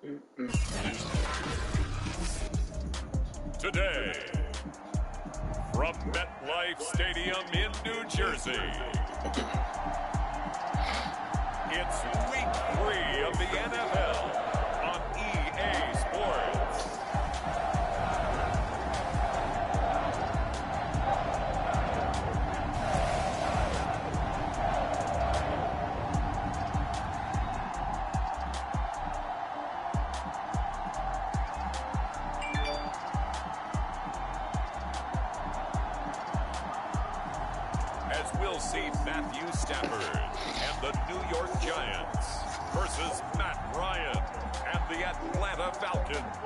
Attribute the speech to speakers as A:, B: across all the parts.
A: Today, from MetLife Stadium in New Jersey, it's Week 3 of the NFL on EA Sports. As we'll see Matthew Stafford and the New York Giants versus Matt Ryan and the Atlanta Falcons.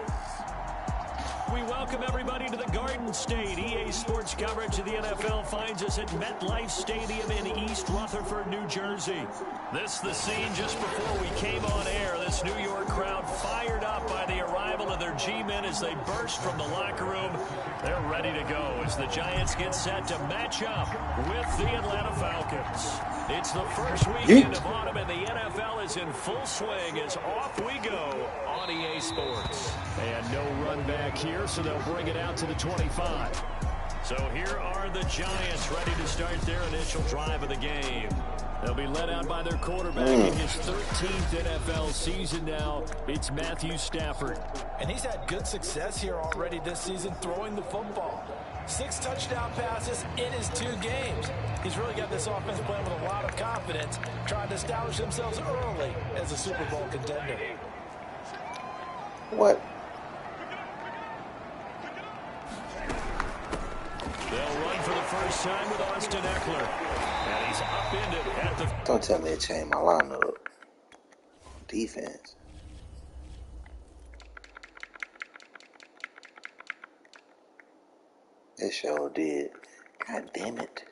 B: We welcome everybody to the Garden State. EA Sports coverage of the NFL finds us at MetLife Stadium in East Rutherford, New Jersey. This is the scene just before we came on air. This New York crowd fired up by the arrival of their G-men as they burst from the locker room. They're ready to go as the Giants get set to match up with the Atlanta Falcons. It's the first weekend of autumn and the NFL is in full swing as off we go on EA Sports. And no run back here, so they'll bring it out to the 25. So here are the Giants ready to start their initial drive of the game. They'll be led out by their quarterback in his 13th NFL season now. It's Matthew Stafford.
C: And he's had good success here already this season throwing the football. 6 touchdown passes in his 2 games. He's really got this offense playing with a lot of confidence, trying to establish themselves early as a Super Bowl contender.
D: What?
B: They'll run for the first time with Austin Eckler. And he's upended at the...
D: Don't tell me to change my lineup. Defense. It sure did. God damn it.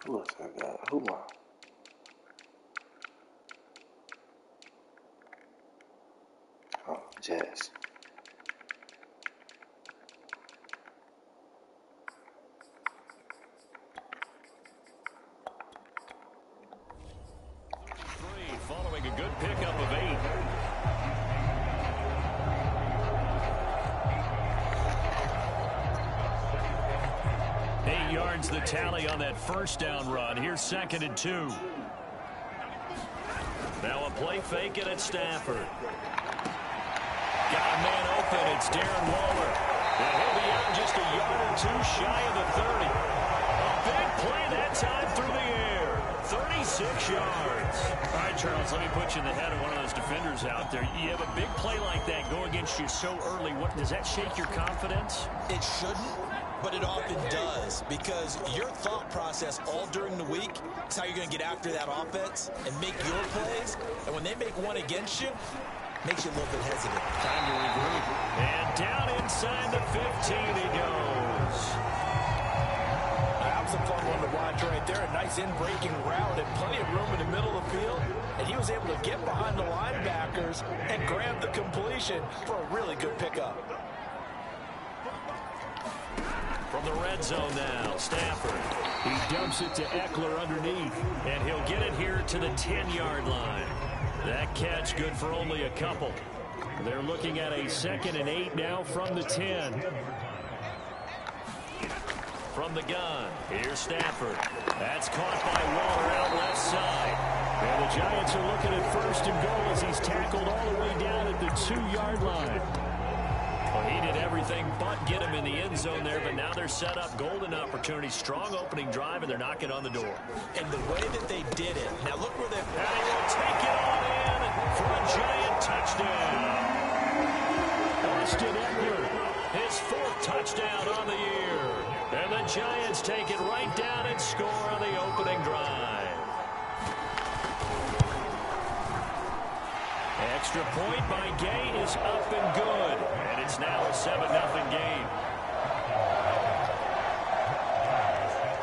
D: Who else I got? Who am I? Oh, Jazz.
B: Following a good pickup of 8. Yards the tally on that first down run. Here's 2nd and 2. Now a play fake and it's Stafford. Got a man open. It's Darren Waller. And he'll be out just a yard or 2 shy of the 30. A big play that time through the air. 36 yards. All right, Charles, let me put you in the head of one of those defenders out there. You have a big play like that go against you so early. What does that shake your confidence?
C: It shouldn't, but it often does, because your thought process all during the week is how you're going to get after that offense and make your plays. And when they make one against you, makes you a little bit hesitant.
B: Time to regroup. And down inside the 15 he goes.
C: That was a fun one to watch right there. A nice in-breaking route and plenty of room in the middle of the field. And he was able to get behind the linebackers and grab the completion for a really good pickup.
B: From the red zone now, Stafford. He dumps it to Eckler underneath, and he'll get it here to the 10-yard line. That catch good for only a couple. They're looking at a 2nd and 8 now from the 10. from the gun. Here's Stafford. That's caught by Waller out left side. And the Giants are looking at first and goal as he's tackled all the way down at the 2-yard line. Well, he did everything but get him in the end zone there, but now they're set up. Golden opportunity, strong opening drive, and they're knocking on the door.
C: And the way that they did it, now look where they're...
B: And he will take it on in for a Giant touchdown. Austin Eckler, his 4th touchdown on the year. And the Giants take it right down and score on the opening drive. Extra point by Gay is up and good. And it's now a 7-0 game.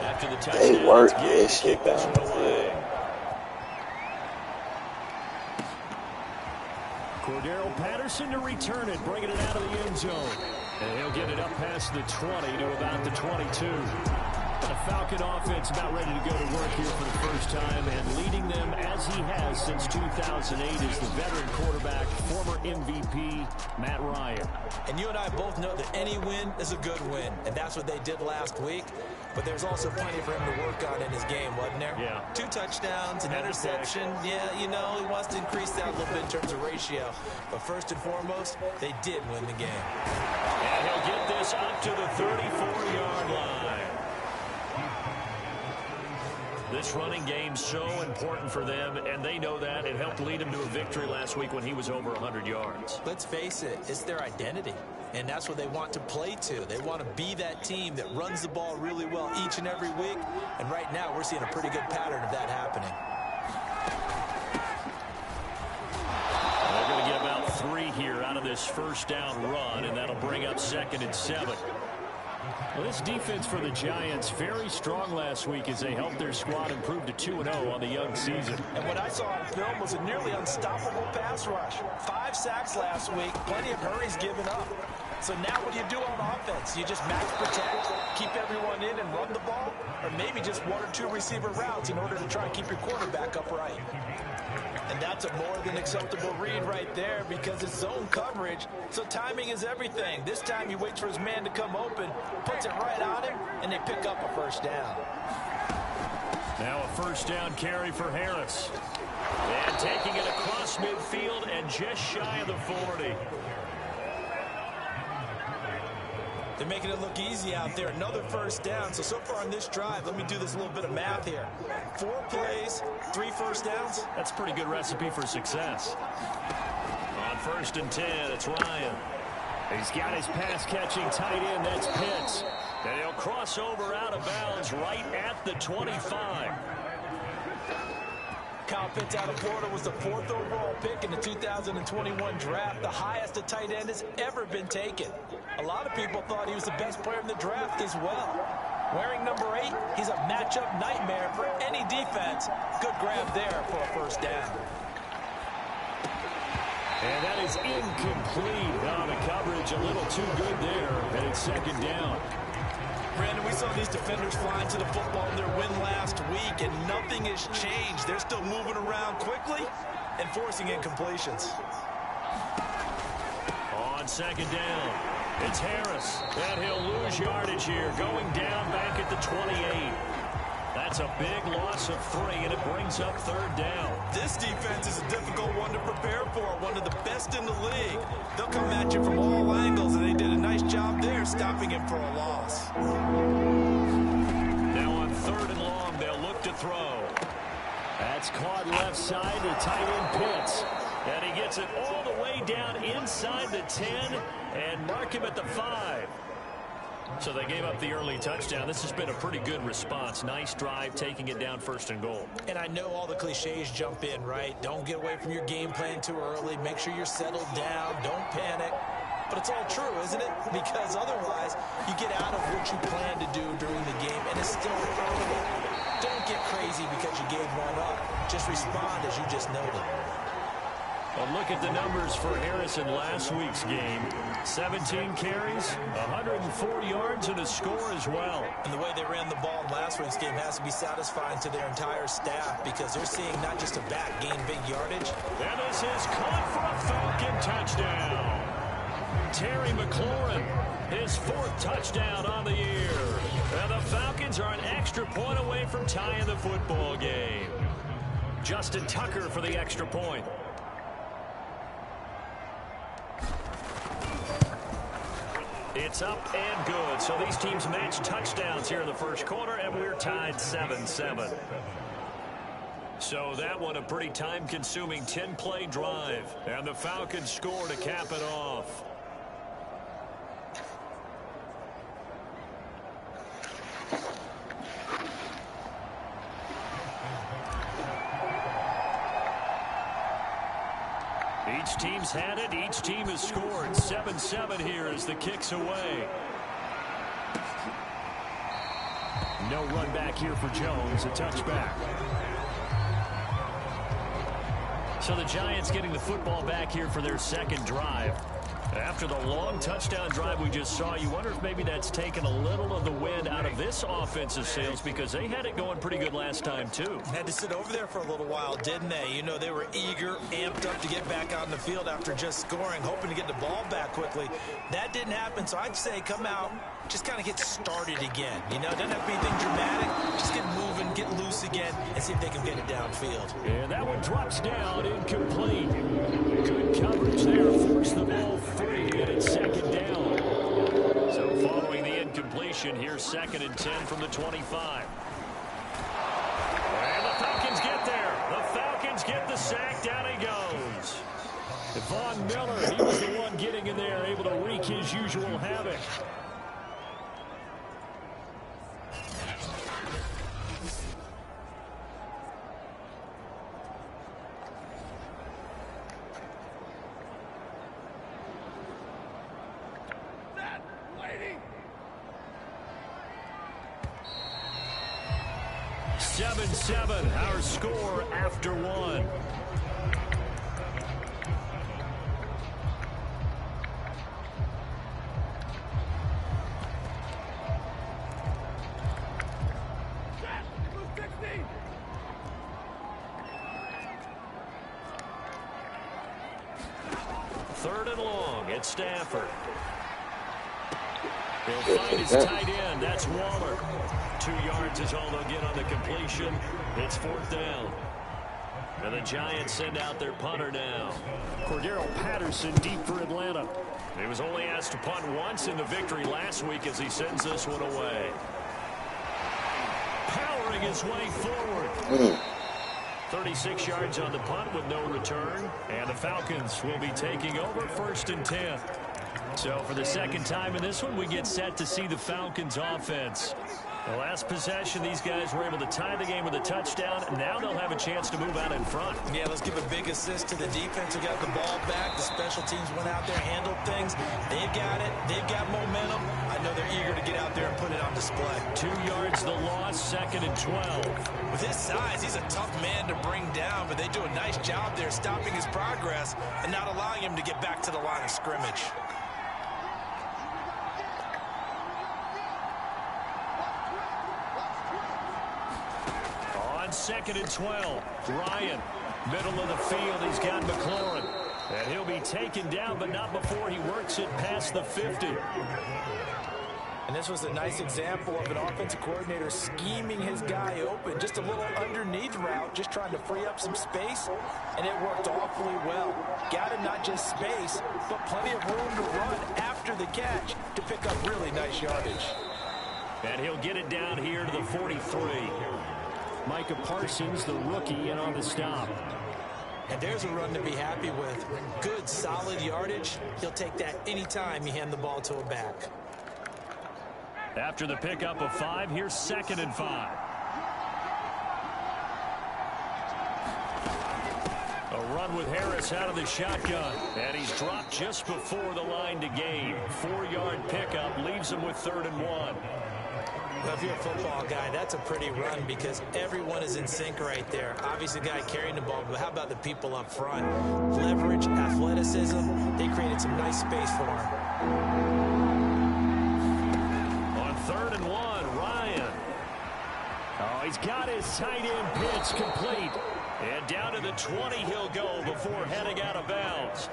B: After the touchdown,
D: they work this shit down the field.
B: Cordero Patterson to return it, bringing it out of the end zone. And he'll get it up past the 20 to about the 22. The Falcon offense about ready to go to work here for the first time, and leading them as he has since 2008 is the veteran quarterback, former MVP, Matt Ryan.
C: And you and I both know that any win is a good win, and that's what they did last week. But there's also plenty for him to work on in his game, wasn't there?
B: Yeah.
C: 2 touchdowns, an interception. Yeah, you know, he wants to increase that a little bit in terms of ratio. But first and foremost, they did win the game.
B: And he'll get this up to the 34-yard line. This running game's so important for them, and they know that. It helped lead him to a victory last week when he was over 100 yards.
C: Let's face it, it's their identity, and that's what they want to play to. They want to be that team that runs the ball really well each and every week, and right now we're seeing a pretty good pattern of that happening.
B: They're going to get about 3 here out of this first down run, and that'll bring up 2nd and 7. Well, this defense for the Giants very strong last week as they helped their squad improve to 2-0 on the young season.
C: And what I saw on film was a nearly unstoppable pass rush. 5 sacks last week, plenty of hurries given up. So now what do you do on offense? You just max protect, keep everyone in and run the ball, or maybe just 1 or 2 receiver routes in order to try and keep your quarterback upright. And that's a more than acceptable read right there because it's zone coverage, so timing is everything. This time he waits for his man to come open, puts it right on him, and they pick up a first down.
B: Now a first down carry for Harris. And taking it across midfield and just shy of the 40.
C: They're making it look easy out there. Another first down. So far on this drive, let me do this little bit of math here. 4 plays, 3 first downs.
B: That's a pretty good recipe for success. On 1st and 10, it's Ryan. He's got his pass-catching tight end. That's Pitts. And he'll cross over out of bounds right at the 25.
C: Kyle Pitts out of Florida was the 4th overall pick in the 2021 draft, the highest a tight end has ever been taken. A lot of people thought he was the best player in the draft as well. Wearing number 8, he's a matchup nightmare for any defense. Good grab there for a first down.
B: And that is incomplete. Now the coverage a little too good there, and it's 2nd down.
C: Brandon, we saw these defenders flying to the football in their win last week, and nothing has changed. They're still moving around quickly and forcing incompletions.
B: On 2nd down, it's Harris. And he'll lose yardage here, going down back at the 28. That's a big loss of 3, and it brings up 3rd down.
C: This defense is a difficult one to prepare for, one of the best in the league. They'll come at you from all angles, and they did a nice job there stopping him for a loss.
B: Now on 3rd and long, they'll look to throw. That's caught left side to tight end Pitts. And he gets it all the way down inside the 10 and mark him at the 5. So they gave up the early touchdown. This has been a pretty good response. Nice drive, taking it down 1st and goal.
C: And I know all the cliches jump in, right? Don't get away from your game plan too early. Make sure you're settled down. Don't panic. But it's all true, isn't it? Because otherwise, you get out of what you plan to do during the game, and it's still early. Don't get crazy because you gave one up. Just respond as you just noted.
B: Well, look at the numbers for Harris in last week's game. 17 carries, 104 yards, and a score as well.
C: And the way they ran the ball in last week's game has to be satisfying to their entire staff because they're seeing not just a back gain big yardage.
B: And this is caught for a Falcon touchdown. Terry McLaurin, His 4th touchdown on the year. And the Falcons are an extra point away from tying the football game. Justin Tucker for the extra point. It's up and good. So these teams match touchdowns here in the first quarter, and we're tied 7-7. So that one a pretty time-consuming 10-play drive. And the Falcons score to cap it off. Each team's had it. Each team has scored. 7-7 here as the kick's away. No run back here for Jones. A touchback. So the Giants getting the football back here for their second drive. After the long touchdown drive we just saw, you wonder if maybe that's taken a little of the wind out of this offensive sails, because they had it going pretty good last time, too.
C: Had to sit over there for a little while, didn't they? You know, they were eager, amped up to get back out in the field after just scoring, hoping to get the ball back quickly. That didn't happen, so I'd say come out, just kind of get started again. You know, doesn't have to be anything dramatic. Just get moving, get loose again, and see if they can get it downfield.
B: And that one drops down, incomplete. Good coverage there, forced the ball free, and it's second down. So following the incompletion, here's 2nd and 10 from the 25. And the Falcons get there. The Falcons get the sack. Down he goes. Von Miller, he was the one getting in there, able to wreak his usual havoc. Our score after one. Third and long at Stafford. He'll find his tight end. That's Waller. 2 yards is all they'll get on the completion. It's 4th down. And the Giants send out their punter now. Cordero Patterson deep for Atlanta. He was only asked to punt once in the victory last week as he sends this one away. Powering his way forward. 36 yards on the punt with no return. And the Falcons will be taking over 1st and 10. So for the second time in this one, we get set to see the Falcons offense. The last possession, these guys were able to tie the game with a touchdown. Now they'll have a chance to move out in front.
C: Yeah, let's give a big assist to the defense who got the ball back. The special teams went out there, handled things. They've got it. They've got momentum. I know they're eager to get out there and put it on display.
B: 2 yards the loss, 2nd and 12.
C: With his size, he's a tough man to bring down, but they do a nice job there stopping his progress and not allowing him to get back to the line of scrimmage. On 2nd and 12, Ryan, middle of the field, he's got McLaurin. And he'll be taken down, but not before he works it past the 50. And this was a nice example of an offensive coordinator scheming his guy open. Just a little underneath route, just trying to free up some space, and it worked awfully well. Got him not just space, but plenty of room to run after the catch to pick up really nice yardage. And he'll get it down here to the 43. Micah Parsons, the rookie, in on the stop. And there's a run to be happy with. Good, solid yardage. He'll take that anytime you hand the ball to a back. After the pickup of 5, here's 2nd and 5. A run with Harris out of the shotgun. And he's dropped just before the line to gain. 4-yard pickup leaves him with 3rd and 1. Well, if you're a football guy, that's a pretty run because everyone is in sync right there. Obviously, the guy carrying the ball, but how about the people up front? Leverage, athleticism, they created some nice space for him. On 3rd and 1, Ryan. Oh, he's got his tight end pitch complete. And down to the 20 he'll go before heading out of bounds.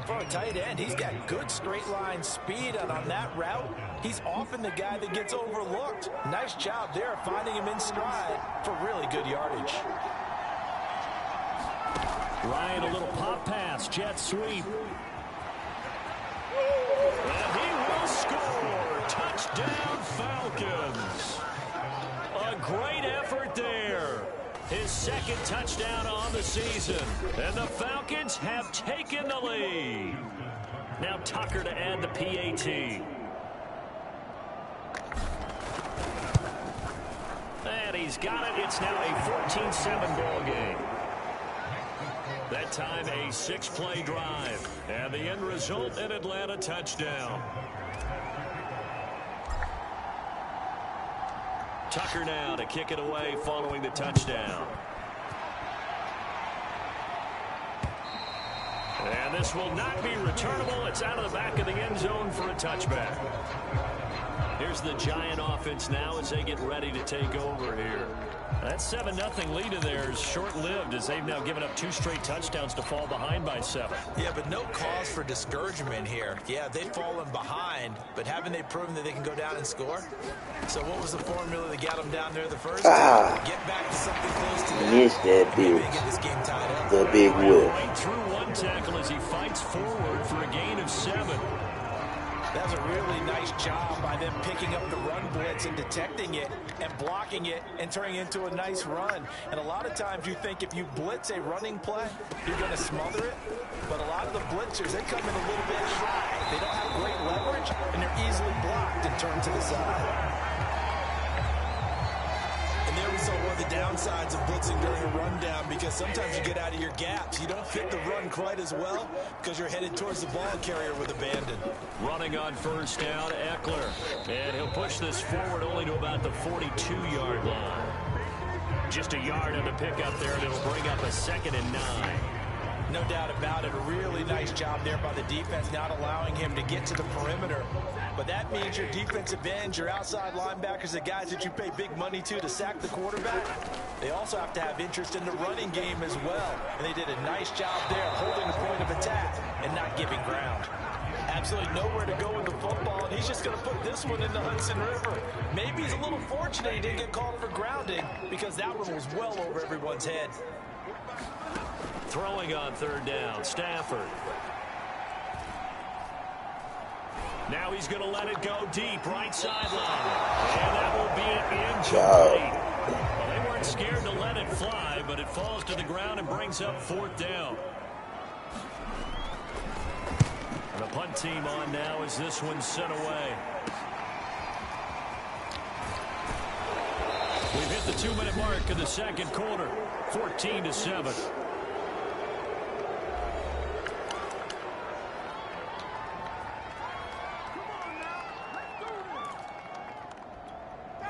C: For a tight end, he's got good straight line speed, and on that route, he's often the guy that gets overlooked. Nice job there finding him in stride for really good yardage.
B: Ryan, a little pop pass, jet sweep. And he will score. Touchdown, Falcons. A great effort there. His second touchdown on the season. And the Falcons have taken the lead. Now Tucker to add the PAT. And he's got it. It's now a 14-7 ball game. That time a 6-play drive. And the end result, an Atlanta touchdown. Tucker now to kick it away following the touchdown. And this will not be returnable. It's out of the back of the end zone for a touchback. Here's the Giant offense now as they get ready to take over here. That 7-0 lead of theirs short-lived as they've now given up 2 straight touchdowns to fall behind by 7.
C: Yeah, but no cause for discouragement here. Yeah, they've fallen behind, but haven't they proven that they can go down and score? So what was the formula that got them down there the first time? Get back to something close to that.
D: Missed that big.
C: Get this game tied up.
D: The big whip.
B: Through one tackle as he fights forward for a gain of 7.
C: That's a really nice job by them picking up the run blitz and detecting it and blocking it and turning it into a nice run. And a lot of times you think if you blitz a running play, you're going to smother it. But a lot of the blitzers, they come in a little bit high. They don't have great leverage, and they're easily blocked and turned to the side. And there we saw one of the downsides of blitzing during a rundown, because sometimes you get out of your gaps. You don't fit the run quite as well because you're headed towards the ball carrier with abandon.
B: Running on first down, Eckler. And he'll push this forward only to about the 42-yard line. Just a yard on the pickup there, and it'll bring up a 2nd and 9.
C: No doubt about it. A really nice job there by the defense, not allowing him to get to the perimeter. But that means your defensive ends, your outside linebackers, the guys that you pay big money to sack the quarterback, they also have to have interest in the running game as well. And they did a nice job there holding the point of attack and not giving ground. Absolutely nowhere to go with the football, and he's just going to put this one in the Hudson River. Maybe he's a little fortunate he didn't get called for grounding, because that one was well over everyone's head.
B: Throwing on 3rd down, Stafford. Now he's going to let it go deep, right sideline. And that will be an incomplete. Well, they weren't scared to let it fly, but it falls to the ground and brings up 4th down. And the punt team on now as this one's sent away. We've hit the 2-minute mark in the 2nd quarter, 14-7.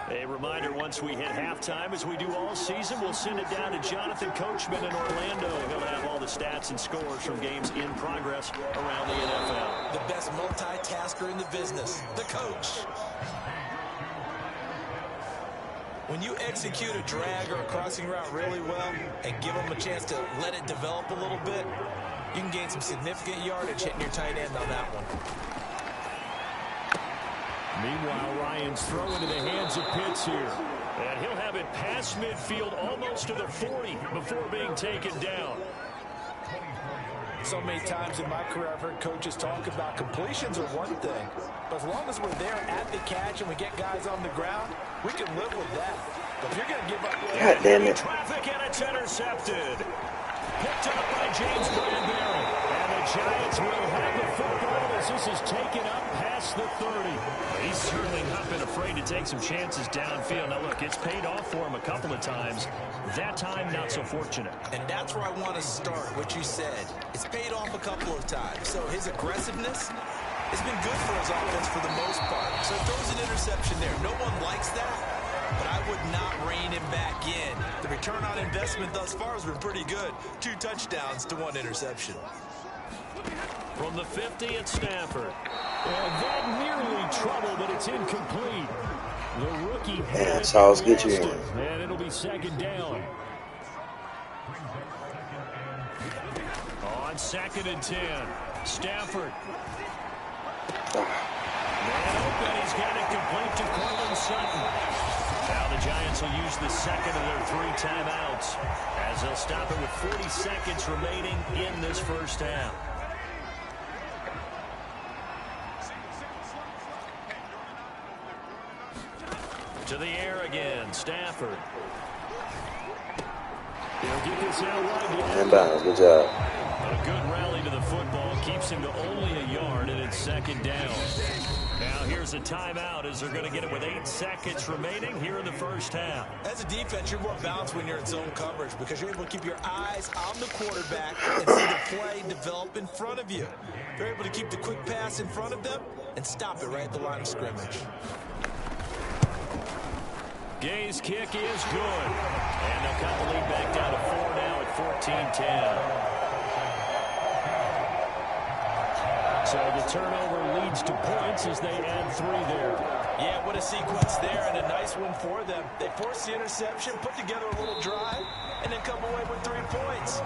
B: A reminder, once we hit halftime, as we do all season, we'll send it down to Jonathan Coachman in Orlando. He'll have all the stats and scores from games in progress around the NFL.
C: The best multitasker in the business, the coach. When you execute a drag or a crossing route really well and give them a chance to let it develop a little bit, you can gain some significant yardage hitting your tight end on that one.
B: Meanwhile, Ryan's throw into the hands of Pitts here. And he'll have it past midfield almost to the 40 before being taken down.
C: So many times in my career I've heard coaches talk about completions are one thing, but as long as we're there at the catch and we get guys on the ground, we can live with that. But if you're going to give up...
D: God damn it.
B: Traffic, and it's intercepted. Picked up by James Bradbury. And the Giants will have the football as this is taken up past the 30. He's certainly not been afraid to take some chances downfield. Now, look, it's paid off for him a couple of times. That time, not so fortunate.
C: And that's where I want to start, what you said. It's paid off a couple of times. So his aggressiveness has been good for his offense for the most part. So it throws an interception there. No one likes that, but I would not rein him back in. The return on investment thus far has been pretty good. 2 touchdowns to 1 interception.
B: From the 50 at Stafford. And that nearly trouble, but it's incomplete. The rookie
D: Yeah, Charles, get you in.
B: And it'll be 2nd down. On 2nd and 10. Stafford. Man open. He's got it complete to Cortland Sutton. Now the Giants will use the second of their 3 timeouts as they'll stop it with 40 seconds remaining in this first half. To the air again, Stafford. He'll get this out wide.
D: Inbound, good job.
B: A good rally to the football keeps him to only a yard, and it's second down. Now here's a timeout as they're going to get it with 8 seconds remaining here in the first half.
C: As a defense, you're more balanced when you're in zone coverage because you're able to keep your eyes on the quarterback and see the play develop in front of you. They're able to keep the quick pass in front of them and stop it right at the line of scrimmage.
B: Gay's kick is good. And they'll cut the lead back down to 4 now at 14-10. So the turnover leads to points as they add 3 there.
C: Yeah, what a sequence there and a nice one for them. They forced the interception, put together a little drive, and then come away with 3 points.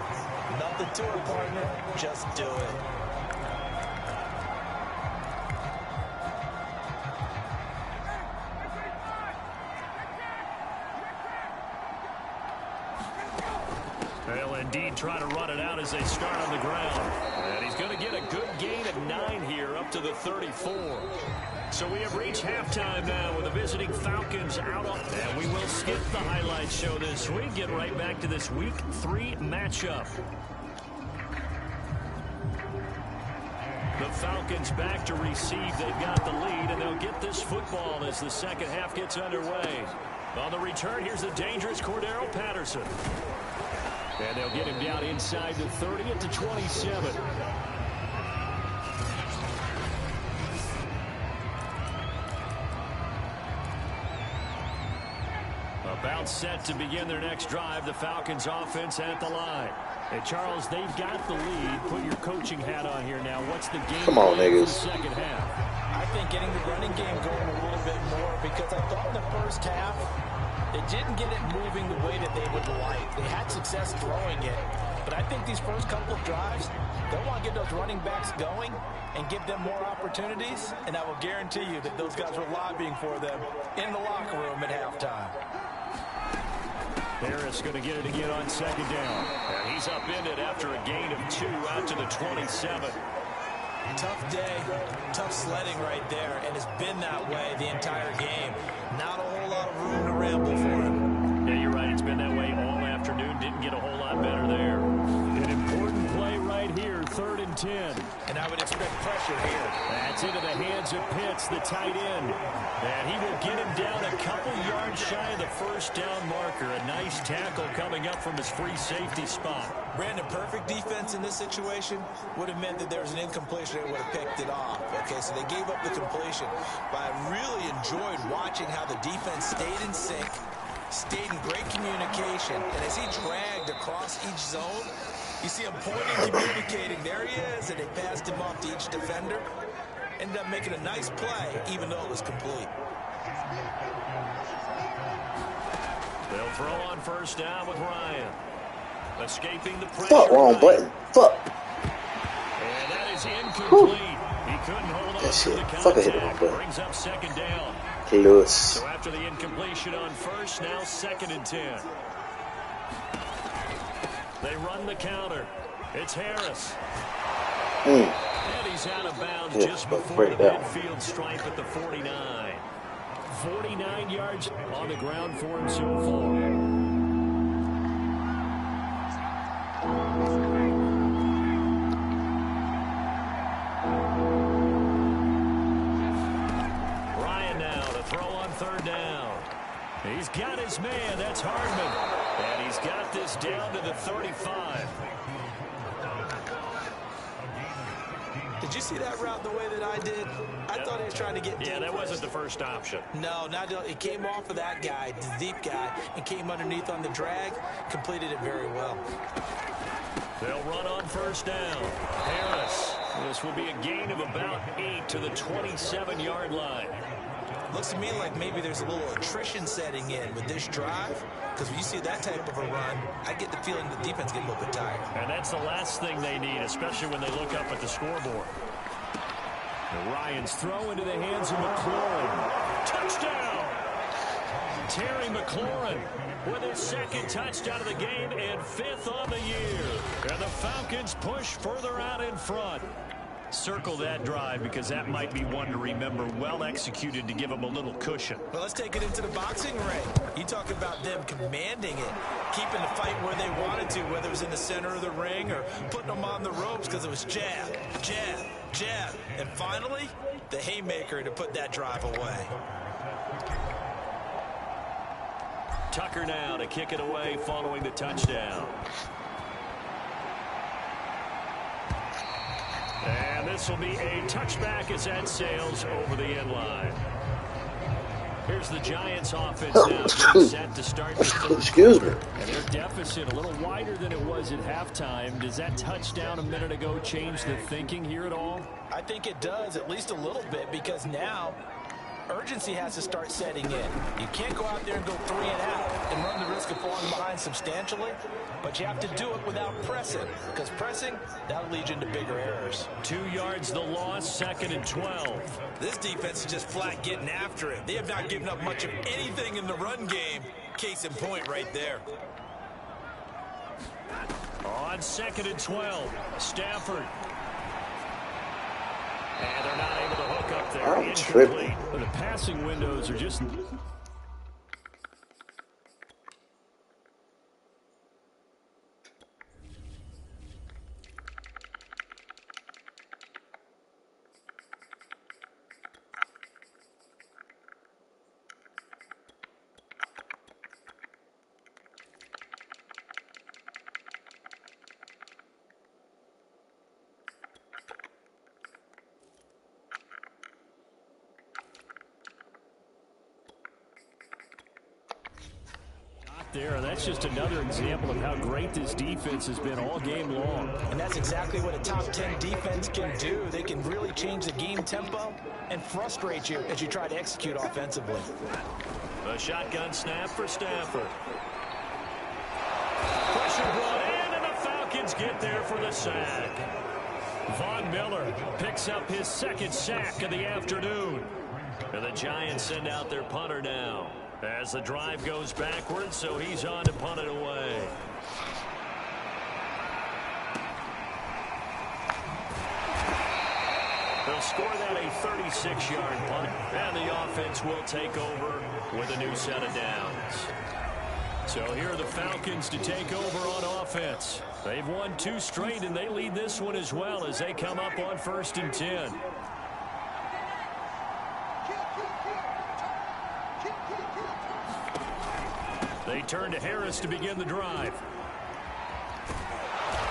C: Nothing to it, partner. Just do it.
B: They'll indeed try to run it out as they start on the ground. And he's going to get a good gain of 9 here up to the 34. So we have reached halftime now with the visiting Falcons out on. And we will skip the highlight show this week. Get right back to this Week 3 matchup. The Falcons back to receive. They've got the lead, and they'll get this football as the second half gets underway. On the return, here's the dangerous Cordero Patterson. And they'll get him down inside the 30 at the 27. About set to begin their next drive, the Falcons offense at the line. Hey, Charles, they've got the lead. Put your coaching hat on here now. What's the game
D: Come on,
B: plan for the
D: niggas.
B: second half?
C: I think getting the running game going a little bit more because I thought in the first half they didn't get it moving the way that they would like. They had success throwing it, but I think these first couple of drives, they'll want to get those running backs going and give them more opportunities, and I will guarantee you that those guys were lobbying for them in the locker room at halftime.
B: Harris going to get it again on second down. And he's upended after a gain of 2 out to the 27.
C: Tough day, tough sledding right there, and it's been that way the entire game. Not a whole lot of room to ramble for him.
B: Yeah, you're right. It's been that way all afternoon. Didn't get a whole lot better there. An important play right here, 3rd and 10.
C: And I would expect pressure here.
B: That's into the hands of Pitts, the tight end. And he will get him down a couple yards shy of the first down marker. A nice tackle coming up from his free safety spot.
C: Brandon, perfect defense in this situation would have meant that there was an incompletion. They would have picked it off. Okay, so they gave up the completion. But I really enjoyed watching how the defense stayed in sync, stayed in great communication. And as he dragged across each zone, you see him pointing, communicating. There he is, and they passed him off to each defender. Ended up making a nice play, even though it was complete.
B: They'll throw on first down with Ryan. Escaping the pressure.
D: Fuck, wrong button. Fuck.
B: And that is incomplete. He couldn't hold on to the
D: Fuck, I hit the wrong
B: contact.
D: button.
B: Brings up second down.
D: Close.
B: So after the incompletion on first, now 2nd and 10. They run the counter. It's Harris. And he's out of bounds just before the midfield stripe at the 49. 49 yards on the ground for him so far. Ryan now to throw on 3rd down. He's got his man. That's Hardman. And he's got this down to the 35.
C: Did you see that route the way that I did? I thought he was trying to get deep.
B: Yeah, that wasn't the first option.
C: No, it came off of that guy, the deep guy, and came underneath on the drag. Completed it very well.
B: They'll run on first down. Harris. This will be a gain of about 8 to the 27-yard line.
C: Looks to me like maybe there's a little attrition setting in with this drive, because when you see that type of a run, I get the feeling the defense getting a little bit tired.
B: And that's the last thing they need, especially when they look up at the scoreboard. And Ryan's throw into the hands of McLaurin. Touchdown! Terry McLaurin with his second touchdown of the game and 5th on the year. And the Falcons push further out in front. Circle that drive because that might be one to remember. Well executed to give them a little cushion.
C: Well, let's take it into the boxing ring. You talk about them commanding it, keeping the fight where they wanted to, whether it was in the center of the ring or putting them on the ropes because it was jab, jab, jab. And finally, the haymaker to put that drive away.
B: Tucker now to kick it away following the touchdown. And this will be a touchback as that sails over the end line. Here's the Giants offense now getting set to start the third.
D: Excuse me.
B: And their deficit a little wider than it was at halftime. Does that touchdown a minute ago change the thinking here at all?
C: I think it does, at least a little bit, because now urgency has to start setting in. You can't go out there and go 3 and out and run the risk of falling behind substantially, but you have to do it without pressing, because pressing, that'll lead you into bigger errors.
B: 2 yards the loss, 2nd and 12.
C: This defense is just flat getting after it. They have not given up much of anything in the run game. Case in point right there.
B: On 2nd and 12, Stafford. And they're not able to hook up there.
D: I'm
B: Incomplete.
D: tripping.
B: The passing windows are just... there, and that's just another example of how great this defense has been all game long.
C: And that's exactly what a top 10 defense can do. They can really change the game tempo and frustrate you as you try to execute offensively.
B: A shotgun snap for Stafford. Pressure brought in, and the Falcons get there for the sack. Von Miller picks up his 2nd sack of the afternoon. And the Giants send out their punter now as the drive goes backwards, so he's on to punt it away. They'll score that a 36-yard punt, and the offense will take over with a new set of downs. So here are the Falcons to take over on offense. They've won 2 straight, and they lead this one as well as they come up on 1st and 10. They turn to Harris to begin the drive.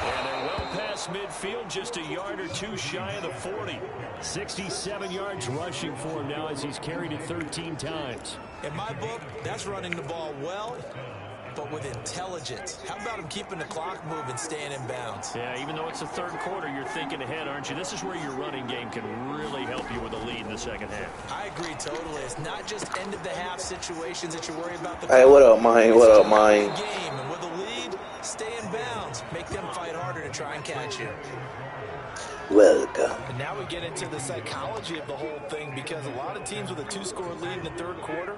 B: And they're well past midfield, just a yard or 2 shy of the 40. 67 yards rushing for him now as he's carried it 13 times.
C: In my book, that's running the ball well, but with intelligence. How about him keeping the clock moving, staying in bounds?
B: Yeah, even though it's the 3rd quarter, you're thinking ahead, aren't you? This is where your running game can really help you with a lead in the 2nd half.
C: I agree totally. It's not just end-of-the-half situations that you worry about.
D: Hey, what up, Mike? What up, Mike?
C: Game, and with a lead, stay in bounds. Make them fight harder to try and catch you.
D: Welcome.
C: And now we get into the psychology of the whole thing, because a lot of teams with a 2-score lead in the 3rd quarter,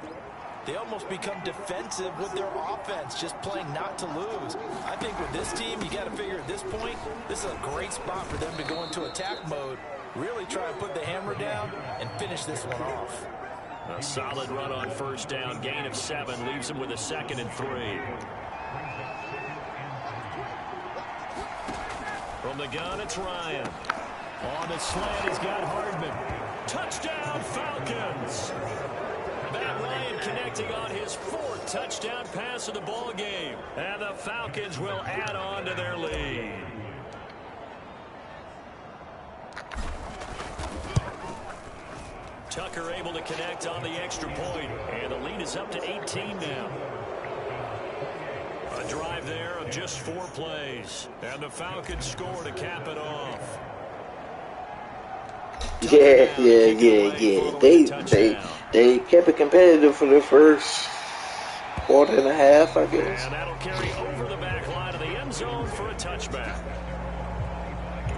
C: they almost become defensive with their offense, just playing not to lose. I think with this team, you got to figure at this point, this is a great spot for them to go into attack mode, really try and put the hammer down and finish this one off.
B: A solid run on 1st down, gain of 7, leaves them with a 2nd and 3. From the gun, it's Ryan. On the slant, he's got Hardman. Touchdown, Falcons! Matt Ryan connecting on his 4th touchdown pass of the ball game. And the Falcons will add on to their lead. Tucker able to connect on the extra point. And the lead is up to 18 now. A drive there of just 4 plays. And the Falcons score to cap it off.
D: Yeah. They kept it competitive for the first quarter and a half, I guess.
B: And that'll carry over the back line of the end zone for a touchback.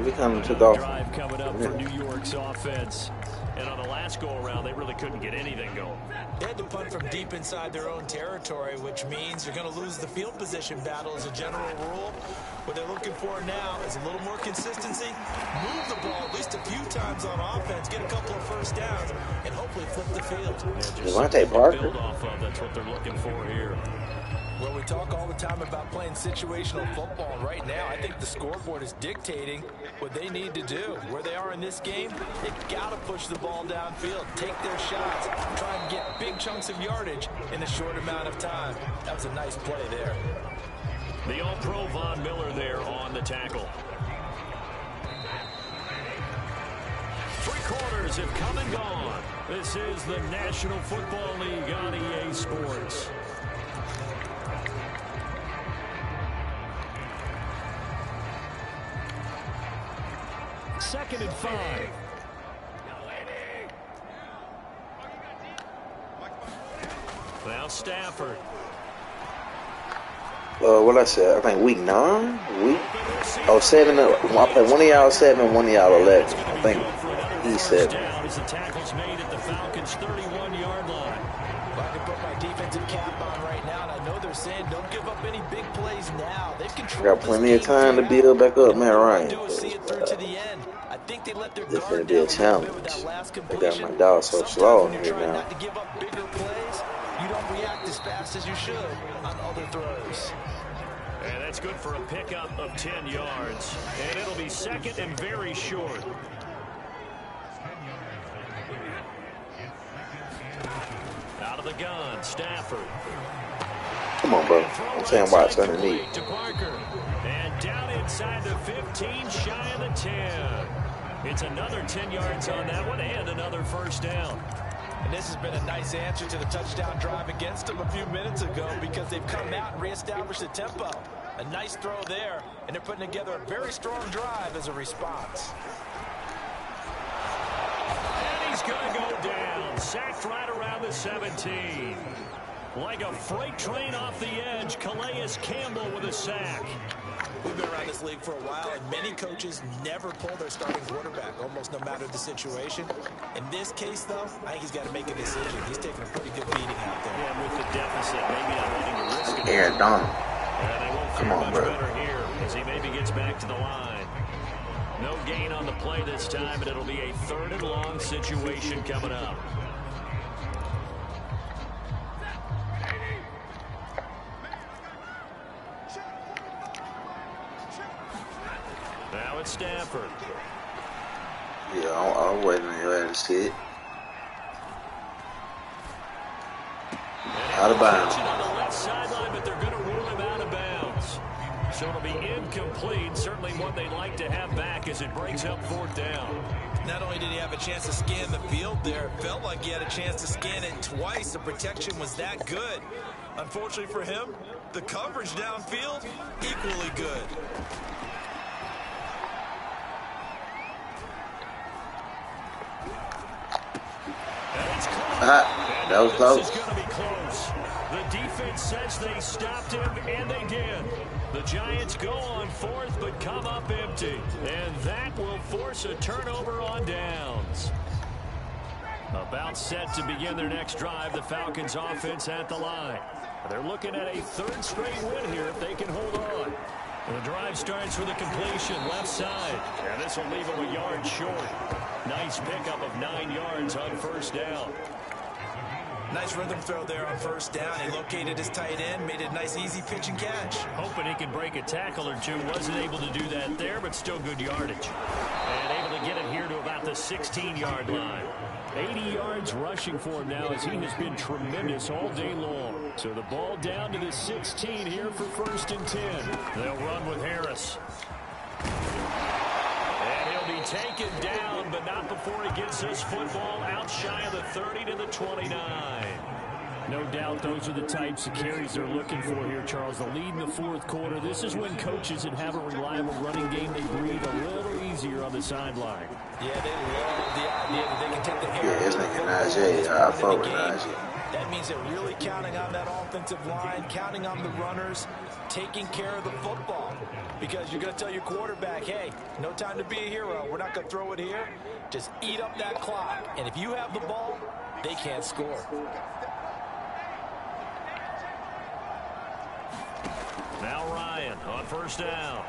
D: We kind of took off.
B: Drive coming up for New York's offense. And on the last go-around, they really couldn't get anything going.
C: They had to punt from deep inside their own territory, which means you're going to lose the field position battle as a general rule. What they're looking for now is a little more consistency, move the ball at least a few times on offense, get a couple of first downs, and hopefully flip the field.
D: Devontae Parker.
B: Build off of, that's what they're looking for here.
C: Well, we talk all the time about playing situational football. Right now, I think the scoreboard is dictating what they need to do. Where they are in this game, they've got to push the ball downfield, take their shots, try and get big chunks of yardage in a short amount of time. That was a nice play there.
B: The All-Pro Von Miller there on the tackle. 3 quarters have come and gone. This is the National Football League on EA Sports. Second and 5. Now Stafford.
D: What I said, I think week 9? I played one of y'all 7, one of y'all 11. I think he said.
B: As the tackle's made at the Falcons' 31-yard line.
C: I can put my defensive cap on right now, and I know they're saying don't give up any big plays now. They've controlled
D: Got plenty of time to build back up, man. Ryan.
C: See it through to the end. I think they let their
D: This
C: guard
D: gonna be a
C: down
D: challenge.
C: with that last
D: They got
C: completion.
D: my dog so
C: Sometimes
D: slow
C: when you're
D: here
C: trying
D: now.
C: not to give up bigger plays, you don't react as fast as you should on other throws.
B: And that's good for a pickup of 10 yards. And it'll be second and very short. Out of the gun, Stafford.
D: Come on, bro. I'm saying watch underneath.
B: To Parker. And down inside the 15, shy of the 10. It's another 10 yards on that one and another first down.
C: And this has been a nice answer to the touchdown drive against them a few minutes ago because they've come out and reestablished the tempo. A nice throw there, and they're putting together a very strong drive as a response.
B: And he's going to go down. Sacked right around the 17. Like a freight train off the edge, Calais Campbell with a sack.
C: We've been around this league for a while, and many coaches never pull their starting quarterback, almost no matter the situation. In this case, though, I think he's got to make a decision. He's taking a pretty good beating out there.
B: Yeah, with the deficit, maybe not wanting to risk it.
D: Aaron Donald.
B: They won't feel much better here as he maybe gets back to the line. No gain on the play this time, but it'll be a 3rd and long situation coming up. Now it's Stafford.
D: Yeah, I'm waiting on you to see it. Out of bounds.
B: On the left sideline, but they're going to rule him out of bounds. So it'll be incomplete. Certainly one they'd like to have back as it breaks up 4th down.
C: Not only did he have a chance to scan the field there, it felt like he had a chance to scan it twice. The protection was that good. Unfortunately for him, the coverage downfield, equally good.
D: That was close.
B: This is going to be close. The defense says they stopped him, and they did. The Giants go on 4th, but come up empty. And that will force a turnover on downs. About set to begin their next drive, the Falcons offense at the line. They're looking at a 3rd straight win here if they can hold on. And the drive starts with a completion left side. And this will leave him a yard short. Nice pickup of 9 yards on 1st down.
C: Nice rhythm throw there on 1st down. He located his tight end, made a nice easy pitch and catch.
B: Hoping he can break a tackle or two. Wasn't able to do that there, but still good yardage. And able to get it here to about the 16-yard line. 80 yards rushing for him now as he has been tremendous all day long. So the ball down to the 16 here for 1st and 10. They'll run with Harris. And he'll be taken down, but not before he gets his football out shy of the 30 to the 29. No doubt those are the types of carries they're looking for here, Charles. The lead in the 4th quarter. This is when coaches that have a reliable running game, they breathe a little easier easier on the sideline.
C: Yeah, they love the idea that they can take the air.
D: Yeah, this nigga Najee. I fuck with Najee.
C: That means they're really counting on that offensive line, counting on the runners, taking care of the football. Because you're going to tell your quarterback, hey, no time to be a hero. We're not going to throw it here. Just eat up that clock. And if you have the ball, they can't score.
B: Now Ryan on first down.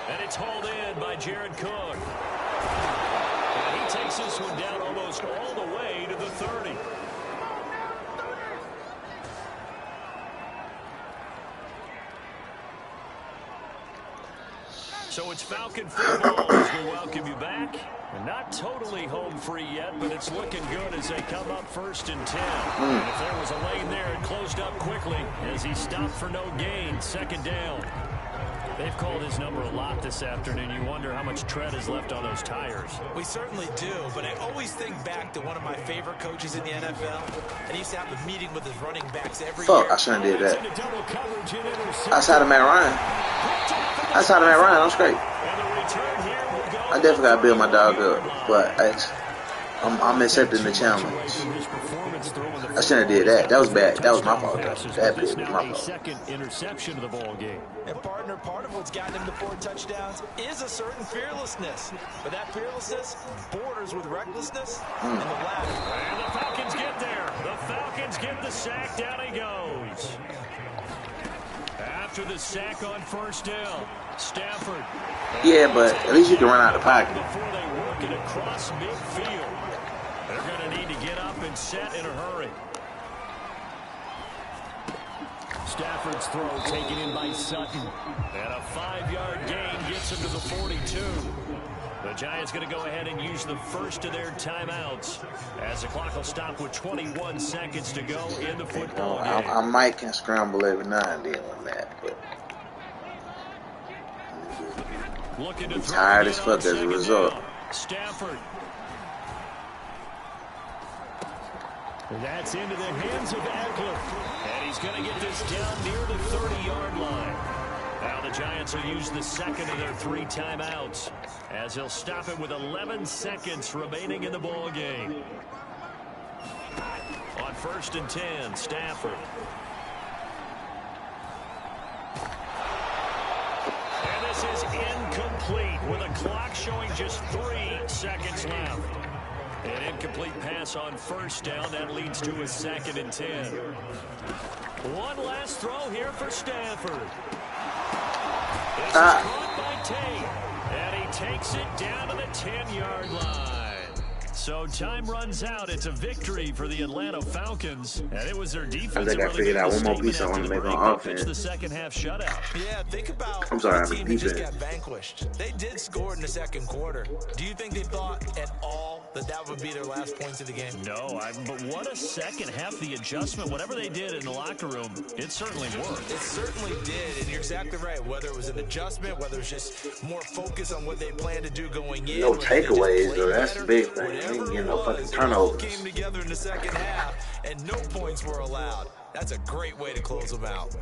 B: And it's hauled in by Jared Cook. And he takes this one down almost all the way to the 30. So it's Falcon football as we welcome you back. And not totally home free yet, but it's looking good as they come up 1st and 10. And if there was a lane there, it closed up quickly as he stopped for no gain. 2nd down. They've called his number a lot this afternoon. You wonder how much tread is left on those tires.
C: We certainly do, but I always think back to one of my favorite coaches in the NFL. And he used to have a meeting with his running backs every year.
D: Fuck, I shouldn't have did that. Outside of Matt Ryan. Outside of Matt Ryan, I'm straight. I definitely got to build my dog up, but I'm accepting the challenge. I shouldn't have did that. That was bad. That was my fault. That was my fault.
B: Second interception of the ball game.
C: And partner, part of what's gotten him to 4 touchdowns is a certain fearlessness. But that fearlessness borders with recklessness and the latter.
B: And the Falcons get there. The Falcons get the sack. Down he goes. After the sack on 1st down, Stafford.
D: Yeah, but at least you can run out of the pocket.
B: Before they work it across midfield. They're going to need to get up and set in a hurry. Stafford's throw taken in by Sutton. And a 5-yard gain gets him to the 42. The Giants going to go ahead and use the first of their timeouts as the clock will stop with 21 seconds to go in the football game.
D: I might can scramble every now and then on that, but I'm tired as fuck as a result.
B: Stafford. That's into the hands of Eckler. And he's going to get this down near the 30-yard line. Now the Giants will use the second of their 3 timeouts as he'll stop it with 11 seconds remaining in the ball game. On 1st and 10, Stafford. And this is incomplete with a clock showing just 3 seconds left. An incomplete pass on 1st down. That leads to a 2nd and 10. One last throw here for Stafford. This is caught by Tate. And he takes it down to the 10-yard line. So time runs out. It's a victory for the Atlanta Falcons. And it was their defense.
D: I think I figured out one more piece I want to make on offense.
B: The second half shutout.
C: Yeah, think about
D: I'm sorry,
C: the team that just
D: defense.
C: got vanquished. They did score in the 2nd quarter. Do you think they thought at all that that would be their last points of the game?
B: No, but what a second half. The adjustment, whatever they did in the locker room, it certainly worked.
C: It certainly did, and you're exactly right. Whether it was an adjustment, whether it's just more focus on what they plan to do going in.
D: No takeaways, though. That's the big thing. They ain't getting no fucking turnovers.
C: Came together in the 2nd half, and no points were allowed. That's a great way to close them out.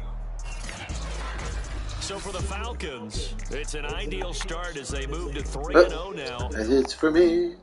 B: So for the Falcons, it's an ideal start as they move to 3-0 now.
D: It's for me.